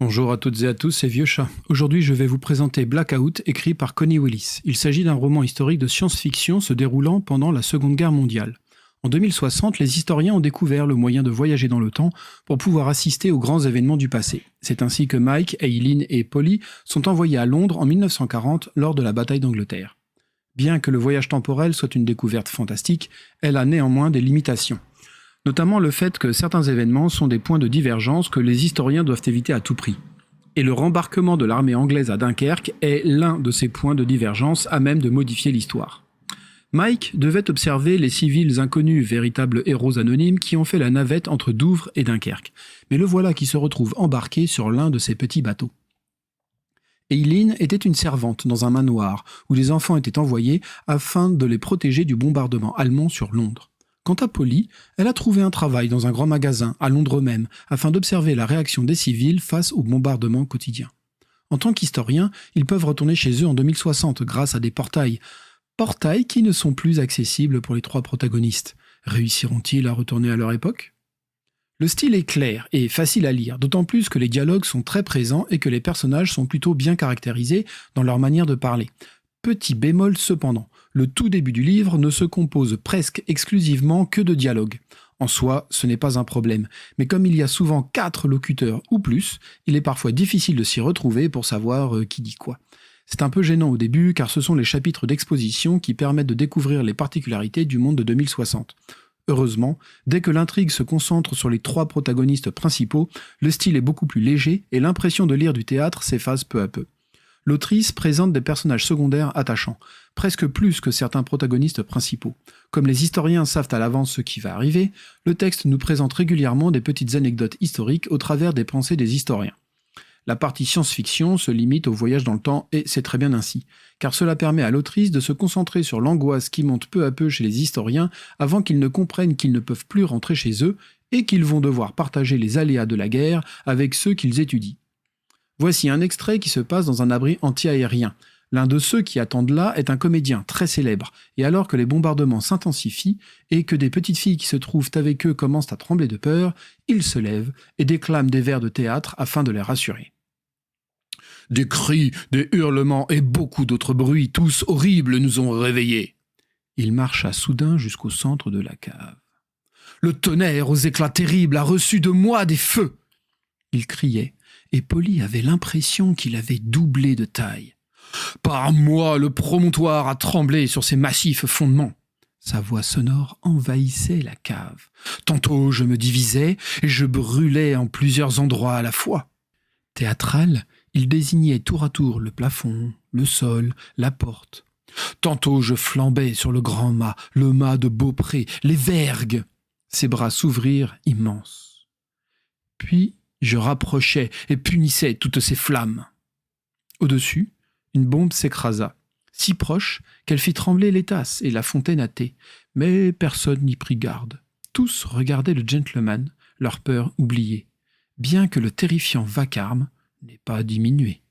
Bonjour à toutes et à tous, c'est Vieux Chat. Aujourd'hui, je vais vous présenter Blackout, écrit par Connie Willis. Il s'agit d'un roman historique de science-fiction se déroulant pendant la Seconde Guerre mondiale. En 2060, les historiens ont découvert le moyen de voyager dans le temps pour pouvoir assister aux grands événements du passé. C'est ainsi que Mike, Eileen et Polly sont envoyés à Londres en 1940 lors de la bataille d'Angleterre. Bien que le voyage temporel soit une découverte fantastique, elle a néanmoins des limitations. Notamment le fait que certains événements sont des points de divergence que les historiens doivent éviter à tout prix. Et le rembarquement de l'armée anglaise à Dunkerque est l'un de ces points de divergence à même de modifier l'histoire. Mike devait observer les civils inconnus, véritables héros anonymes qui ont fait la navette entre Douvres et Dunkerque. Mais le voilà qui se retrouve embarqué sur l'un de ces petits bateaux. Eileen était une servante dans un manoir où les enfants étaient envoyés afin de les protéger du bombardement allemand sur Londres. Quant à Polly, elle a trouvé un travail dans un grand magasin, à Londres même, afin d'observer la réaction des civils face au bombardement quotidien. En tant qu'historiens, ils peuvent retourner chez eux en 2060 grâce à des portails qui ne sont plus accessibles pour les trois protagonistes. Réussiront-ils à retourner à leur époque ? Le style est clair et facile à lire, d'autant plus que les dialogues sont très présents et que les personnages sont plutôt bien caractérisés dans leur manière de parler. Petit bémol cependant, le tout début du livre ne se compose presque exclusivement que de dialogues. En soi, ce n'est pas un problème, mais comme il y a souvent 4 locuteurs ou plus, il est parfois difficile de s'y retrouver pour savoir qui dit quoi. C'est un peu gênant au début car ce sont les chapitres d'exposition qui permettent de découvrir les particularités du monde de 2060. Heureusement, dès que l'intrigue se concentre sur les 3 protagonistes principaux, le style est beaucoup plus léger et l'impression de lire du théâtre s'efface peu à peu. L'autrice présente des personnages secondaires attachants, presque plus que certains protagonistes principaux. Comme les historiens savent à l'avance ce qui va arriver, le texte nous présente régulièrement des petites anecdotes historiques au travers des pensées des historiens. La partie science-fiction se limite au voyage dans le temps et c'est très bien ainsi, car cela permet à l'autrice de se concentrer sur l'angoisse qui monte peu à peu chez les historiens avant qu'ils ne comprennent qu'ils ne peuvent plus rentrer chez eux et qu'ils vont devoir partager les aléas de la guerre avec ceux qu'ils étudient. Voici un extrait qui se passe dans un abri anti-aérien. L'un de ceux qui attendent là est un comédien très célèbre, et alors que les bombardements s'intensifient et que des petites filles qui se trouvent avec eux commencent à trembler de peur, il se lève et déclame des vers de théâtre afin de les rassurer. Des cris, des hurlements et beaucoup d'autres bruits, tous horribles, nous ont réveillés. Il marcha soudain jusqu'au centre de la cave. Le tonnerre aux éclats terribles a reçu de moi des feux. Il criait, et Polly avait l'impression qu'il avait doublé de taille. Par moi, le promontoire a tremblé sur ses massifs fondements. Sa voix sonore envahissait la cave. Tantôt je me divisais et je brûlais en plusieurs endroits à la fois. Théâtral, il désignait tour à tour le plafond, le sol, la porte. Tantôt je flambais sur le grand mât, le mât de Beaupré, les vergues. Ses bras s'ouvrirent immenses. Puis je rapprochais et punissais toutes ces flammes. Au-dessus, une bombe s'écrasa, si proche qu'elle fit trembler les tasses et la fontaine à thé, mais personne n'y prit garde. Tous regardaient le gentleman, leur peur oubliée, bien que le terrifiant vacarme n'ait pas diminué.